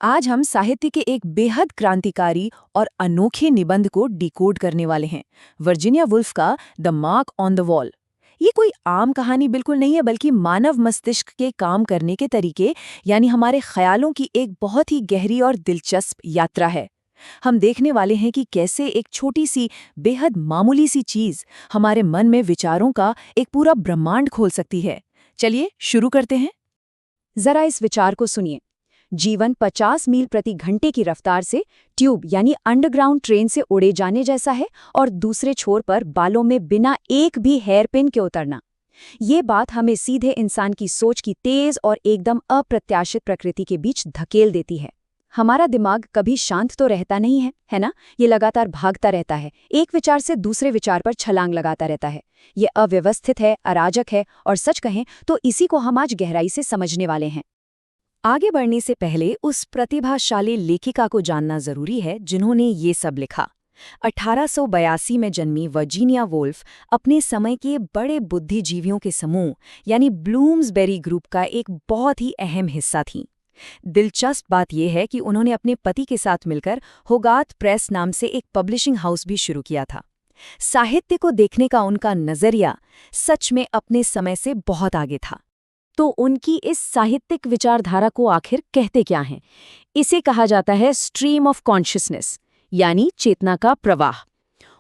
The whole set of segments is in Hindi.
आज हम साहित्य के एक बेहद क्रांतिकारी और अनोखे निबंध को डिकोड करने वाले हैं। वर्जीनिया वुल्फ का the mark on the wall. ये कोई आम कहानी बिल्कुल नहीं है, बल्कि मानव मस्तिष्क के काम करने के तरीके यानी हमारे ख्यालों की एक बहुत ही गहरी और दिलचस्प यात्रा है। हम देखने वाले हैं कि कैसे एक छोटी सी बेहद मामूली सी चीज हमारे मन में विचारों का एक पूरा ब्रह्मांड खोल सकती है। चलिए शुरू करते हैं। जरा इस विचार को सुनिए। जीवन 50 मील प्रति घंटे की रफ्तार से ट्यूब यानी अंडरग्राउंड ट्रेन से उड़े जाने जैसा है, और दूसरे छोर पर बालों में बिना एक भी हेयरपिन के उतरना। ये बात हमें सीधे इंसान की सोच की तेज और एकदम अप्रत्याशित प्रकृति के बीच धकेल देती है। हमारा दिमाग कभी शांत तो रहता नहीं है ना? ये लगातार भागता रहता है, एक विचार से दूसरे विचार पर छलांग लगाता रहता है। ये अव्यवस्थित है, अराजक है, और सच कहें तो इसी को हम आज गहराई से समझने वाले हैं। आगे बढ़ने से पहले उस प्रतिभाशाली लेखिका को जानना जरूरी है जिन्होंने ये सब लिखा। 1882 में जन्मी वर्जीनिया वुल्फ अपने समय के बड़े बुद्धिजीवियों के समूह यानी ब्लूम्सबेरी ग्रुप का एक बहुत ही अहम हिस्सा थीं। दिलचस्प बात यह है कि उन्होंने अपने पति के साथ मिलकर होगार्थ प्रेस नाम से एक पब्लिशिंग हाउस भी शुरू किया था। साहित्य को देखने का उनका नजरिया सच में अपने समय से बहुत आगे था। तो उनकी इस साहित्यिक विचारधारा को आखिर कहते क्या हैं? इसे कहा जाता है स्ट्रीम ऑफ कॉन्शियसनेस, यानी चेतना का प्रवाह।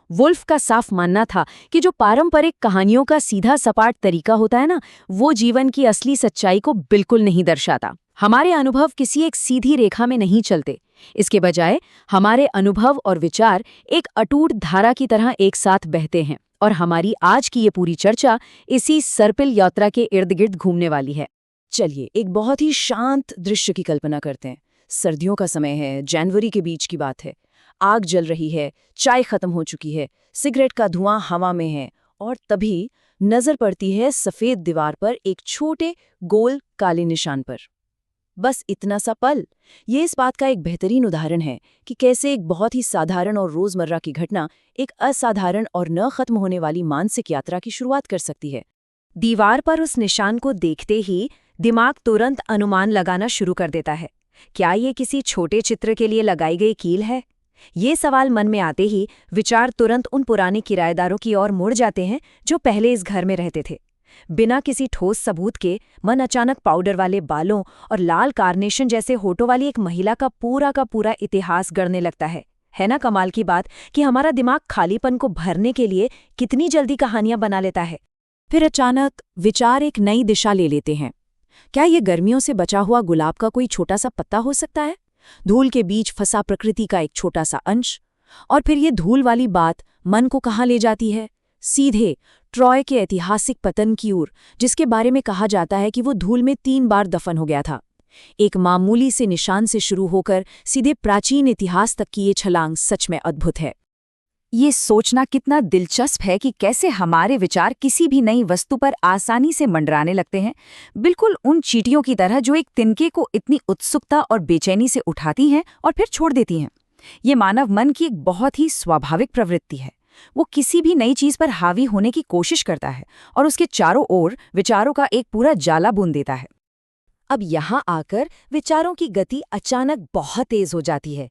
वुल्फ का साफ मानना था कि जो पारंपरिक कहानियों का सीधा सपाट तरीका होता है ना, वो जीवन की असली सच्चाई को बिल्कुल नहीं दर्शाता। हमारे अनुभव किसी एक सीधी रेखा में नहीं चलते। इसके बजाय हमारे अनुभव और विचार एक अटूट धारा की तरह एक साथ बहते हैं, और हमारी आज की ये पूरी चर्चा इसी सर्पिल यात्रा के इर्द गिर्द घूमने वाली है। चलिए एक बहुत ही शांत दृश्य की कल्पना करते हैं। सर्दियों का समय है, जनवरी के बीच की बात है। आग जल रही है, चाय खत्म हो चुकी है, सिगरेट का धुआं हवा में है, और तभी नजर पड़ती है सफेद दीवार पर एक छोटे गोल काले निशान पर। बस इतना सा पल, ये इस बात का एक बेहतरीन उदाहरण है कि कैसे एक बहुत ही साधारण और रोजमर्रा की घटना एक असाधारण और न खत्म होने वाली मानसिक यात्रा की शुरुआत कर सकती है। दीवार पर उस निशान को देखते ही दिमाग तुरंत अनुमान लगाना शुरू कर देता है। क्या ये किसी छोटे चित्र के लिए लगाई गई कील है? ये सवाल मन में आते ही विचार तुरंत उन पुराने किराएदारों की ओर मुड़ जाते हैं जो पहले इस घर में रहते थे। बिना किसी ठोस सबूत के मन अचानक पाउडर वाले बालों और लाल कार्नेशन जैसे होठों वाली एक महिला का पूरा इतिहास गढ़ने लगता है ना कमाल की बात कि हमारा दिमाग खालीपन को भरने के लिए कितनी जल्दी कहानियां बना लेता है। फिर अचानक विचार एक नई दिशा ले लेते हैं। क्या ये गर्मियों से बचा हुआ गुलाब का कोई छोटा सा पत्ता हो सकता है? धूल के बीच फंसा प्रकृति का एक छोटा सा अंश। और फिर ये धूल वाली बात मन को कहाँ ले जाती है? सीधे ट्रॉय के ऐतिहासिक पतन की ओर, जिसके बारे में कहा जाता है कि वो धूल में 3 बार दफन हो गया था। एक मामूली से निशान से शुरू होकर सीधे प्राचीन इतिहास तक की ये छलांग सच में अद्भुत है। ये सोचना कितना दिलचस्प है कि कैसे हमारे विचार किसी भी नई वस्तु पर आसानी से मंडराने लगते हैं, बिल्कुल उन चींटियों की तरह जो एक तिनके को इतनी उत्सुकता और बेचैनी से उठाती हैं और फिर छोड़ देती हैं। ये मानव मन की एक बहुत ही स्वाभाविक प्रवृत्ति है। वो किसी भी नई चीज पर हावी होने की कोशिश करता है और उसके चारों ओर विचारों का एक पूरा जाला बुन देता है। अब यहाँ आकर विचारों की गति अचानक बहुत तेज हो जाती है।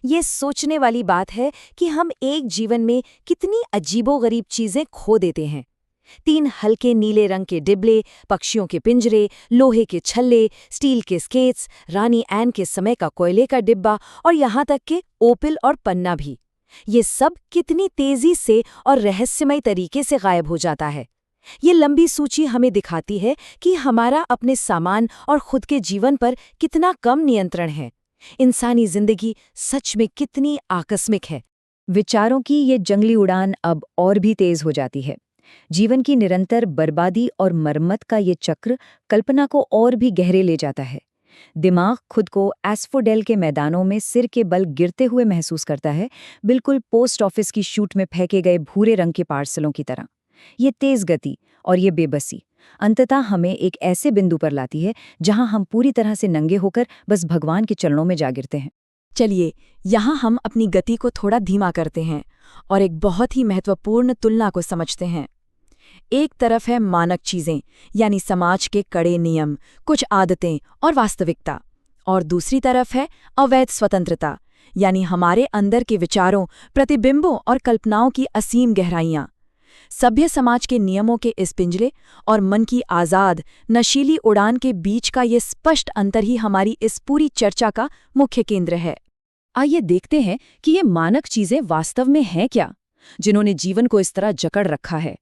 ये सोचने वाली बात है कि हम एक जीवन में कितनी अजीबोगरीब चीजें खो देते हैं। 3 हल्के नीले रंग के डिब्ले, पक्षियों के पिंजरे, लोहे के छल्ले, स्टील के स्केट्स, रानी ऐन के समय का कोयले का डिब्बा, और यहाँ तक कि ओपिल और पन्ना भी। ये सब कितनी तेजी से और रहस्यमय तरीके से गायब हो जाता है। ये लंबी सूची हमें दिखाती है कि हमारा अपने सामान और खुद के जीवन पर कितना कम नियंत्रण है। इंसानी जिंदगी सच में कितनी आकस्मिक है। विचारों की ये जंगली उड़ान अब और भी तेज हो जाती है। जीवन की निरंतर बर्बादी और मरम्मत का ये चक्र कल्पना को और भी गहरे ले जाता है। दिमाग खुद को एस्फोडेल के मैदानों में सिर के बल गिरते हुए महसूस करता है, बिल्कुल पोस्ट ऑफिस की शूट में फेंके गए भूरे रंग के पार्सलों की तरह। ये तेज गति और ये बेबसी अंततः हमें एक ऐसे बिंदु पर लाती है जहां हम पूरी तरह से नंगे होकर बस भगवान के चरणों में जा गिरते हैं। चलिए यहाँ हम अपनी गति को थोड़ा धीमा करते हैं और एक बहुत ही महत्वपूर्ण तुलना को समझते हैं। एक तरफ है मानक चीजें यानी समाज के कड़े नियम, कुछ आदतें और वास्तविकता, और दूसरी तरफ है अवैध स्वतंत्रता, यानी हमारे अंदर के विचारों, प्रतिबिंबों और कल्पनाओं की असीम गहराइयाँ। सभ्य समाज के नियमों के इस पिंजरे और मन की आज़ाद, नशीली उड़ान के बीच का ये स्पष्ट अंतर ही हमारी इस पूरी चर्चा का मुख्य केंद्र है। आइए देखते हैं कि ये मानक चीज़ें वास्तव में हैं क्या, जिन्होंने जीवन को इस तरह जकड़ रखा है।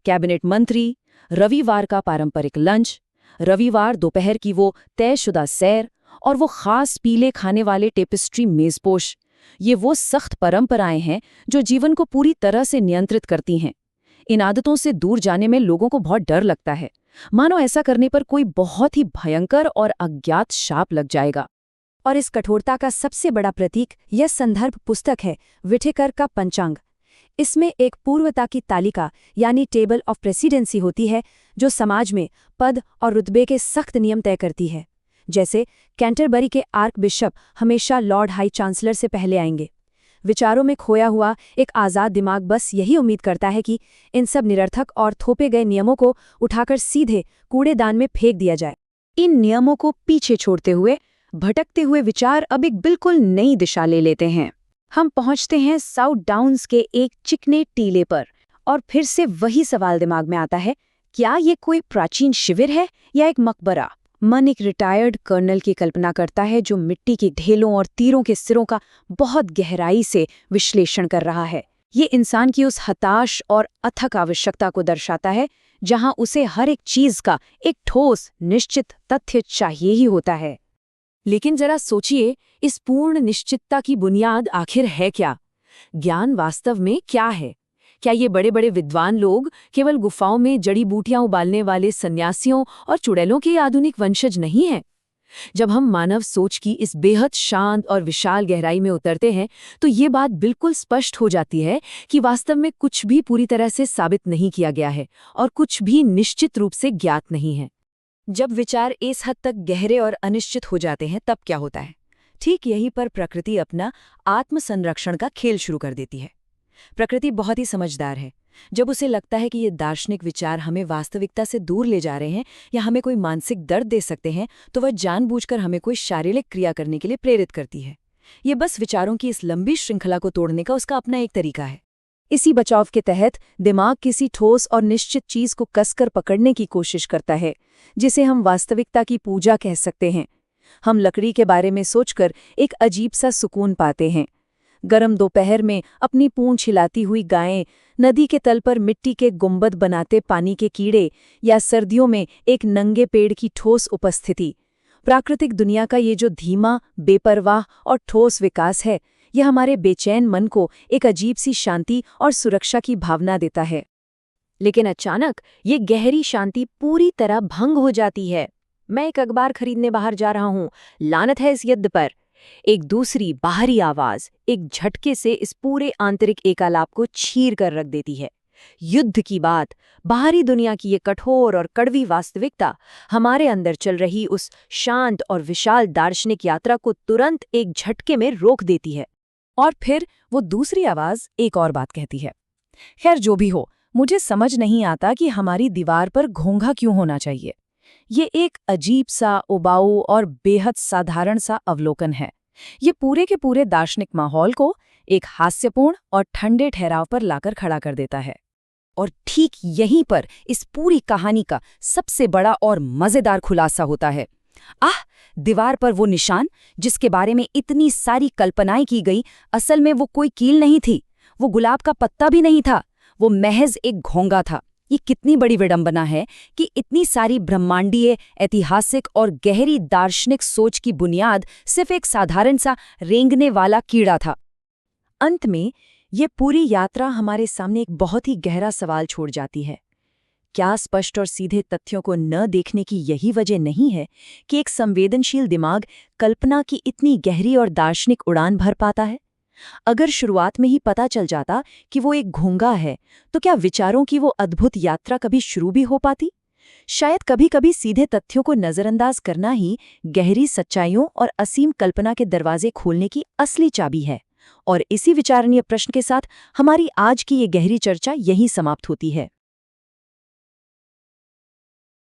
कैबिनेट मंत्री, रविवार का पारंपरिक लंच, रविवार दोपहर की वो तयशुदा सैर और वो खास पीले खाने वाले टेपेस्ट्री मेज़पोश, ये वो सख्त परंपराएं हैं जो जीवन को पूरी तरह से नियंत्रित करती हैं। इन आदतों से दूर जाने में लोगों को बहुत डर लगता है, मानो ऐसा करने पर कोई बहुत ही भयंकर और अज्ञात शाप लग जाएगा। और इस कठोरता का सबसे बड़ा प्रतीक यह संदर्भ पुस्तक है, व्हिटेकर का पंचांग। इसमें एक पूर्वता की तालिका यानी टेबल ऑफ प्रेसिडेंसी होती है, जो समाज में पद और रुतबे के सख्त नियम तय करती है। जैसे कैंटरबरी के आर्क बिशप हमेशा लॉर्ड हाई चांसलर से पहले आएंगे। विचारों में खोया हुआ एक आज़ाद दिमाग बस यही उम्मीद करता है कि इन सब निरर्थक और थोपे गए नियमों को उठाकर सीधे कूड़ेदान में फेंक दिया जाए। इन नियमों को पीछे छोड़ते हुए भटकते हुए विचार अब एक बिल्कुल नई दिशा ले लेते हैं। हम पहुंचते हैं साउथ डाउन्स के एक चिकने टीले पर, और फिर से वही सवाल दिमाग में आता है, क्या ये कोई प्राचीन शिविर है या एक मकबरा? मन एक रिटायर्ड कर्नल की कल्पना करता है जो मिट्टी की ढेलों और तीरों के सिरों का बहुत गहराई से विश्लेषण कर रहा है। ये इंसान की उस हताश और अथक आवश्यकता को दर्शाता है जहां उसे हर एक चीज का एक ठोस निश्चित तथ्य चाहिए ही होता है। लेकिन जरा सोचिए, इस पूर्ण निश्चितता की बुनियाद आखिर है क्या? ज्ञान वास्तव में क्या है? क्या ये बड़े बड़े विद्वान लोग केवल गुफाओं में जड़ी बूटियां उबालने वाले सन्यासियों और चुड़ैलों के आधुनिक वंशज नहीं हैं? जब हम मानव सोच की इस बेहद शांत और विशाल गहराई में उतरते हैं, तो ये बात बिल्कुल स्पष्ट हो जाती है कि वास्तव में कुछ भी पूरी तरह से साबित नहीं किया गया है और कुछ भी निश्चित रूप से ज्ञात नहीं है। जब विचार इस हद तक गहरे और अनिश्चित हो जाते हैं, तब क्या होता है? ठीक यहीं पर प्रकृति अपना आत्मसंरक्षण का खेल शुरू कर देती है। प्रकृति बहुत ही समझदार है। जब उसे लगता है कि ये दार्शनिक विचार हमें वास्तविकता से दूर ले जा रहे हैं या हमें कोई मानसिक दर्द दे सकते हैं, तो वह जानबूझकर हमें कोई शारीरिक क्रिया करने के लिए प्रेरित करती है। ये बस विचारों की इस लंबी श्रृंखला को तोड़ने का उसका अपना एक तरीका है। इसी बचाव के तहत दिमाग किसी ठोस और निश्चित चीज को कसकर पकड़ने की कोशिश करता है, जिसे हम वास्तविकता की पूजा कह सकते हैं। हम लकड़ी के बारे में सोचकर एक अजीब सा सुकून पाते हैं। गर्म दोपहर में अपनी पूंछ हिलाती हुई गायें, नदी के तल पर मिट्टी के गुंबद बनाते पानी के कीड़े, या सर्दियों में एक नंगे पेड़ की ठोस उपस्थिति। प्राकृतिक दुनिया का ये जो धीमा, बेपरवाह और ठोस विकास है, यह हमारे बेचैन मन को एक अजीब सी शांति और सुरक्षा की भावना देता है। लेकिन अचानक ये गहरी शांति पूरी तरह भंग हो जाती है। मैं एक अखबार खरीदने बाहर जा रहा हूँ, लानत है इस युद्ध पर। एक दूसरी बाहरी आवाज एक झटके से इस पूरे आंतरिक एकालाप को चीर कर रख देती है। युद्ध की बात, बाहरी दुनिया की ये कठोर और कड़वी वास्तविकता हमारे अंदर चल रही उस शांत और विशाल दार्शनिक यात्रा को तुरंत एक झटके में रोक देती है। और फिर वो दूसरी आवाज एक और बात कहती है। खैर, जो भी हो, मुझे समझ नहीं आता कि हमारी दीवार पर घोंघा क्यों होना चाहिए। ये एक अजीब सा, उबाऊ और बेहद साधारण सा अवलोकन है। ये पूरे के पूरे दार्शनिक माहौल को एक हास्यपूर्ण और ठंडे ठहराव पर लाकर खड़ा कर देता है। और ठीक यहीं पर इस पूरी कहानी का सबसे बड़ा और मजेदार खुलासा होता है। दीवार पर वो निशान जिसके बारे में इतनी सारी कल्पनाएं की गई, असल में वो कोई कील नहीं थी, वो गुलाब का पत्ता भी नहीं था, वो महज एक घोंघा था। ये कितनी बड़ी विडंबना है कि इतनी सारी ब्रह्मांडीय, ऐतिहासिक और गहरी दार्शनिक सोच की बुनियाद सिर्फ एक साधारण सा रेंगने वाला कीड़ा था। अंत में ये पूरी यात्रा हमारे सामने एक बहुत ही गहरा सवाल छोड़ जाती है। क्या स्पष्ट और सीधे तथ्यों को न देखने की यही वजह नहीं है कि एक संवेदनशील दिमाग कल्पना की इतनी गहरी और दार्शनिक उड़ान भर पाता है? अगर शुरुआत में ही पता चल जाता कि वो एक घोंघा है, तो क्या विचारों की वो अद्भुत यात्रा कभी शुरू भी हो पाती? शायद कभी-कभी सीधे तथ्यों को नजरअंदाज करना ही गहरी सच्चाइयों और असीम कल्पना के दरवाजे खोलने की असली चाबी है। और इसी विचारणीय प्रश्न के साथ हमारी आज की ये गहरी चर्चा यहीं समाप्त होती है।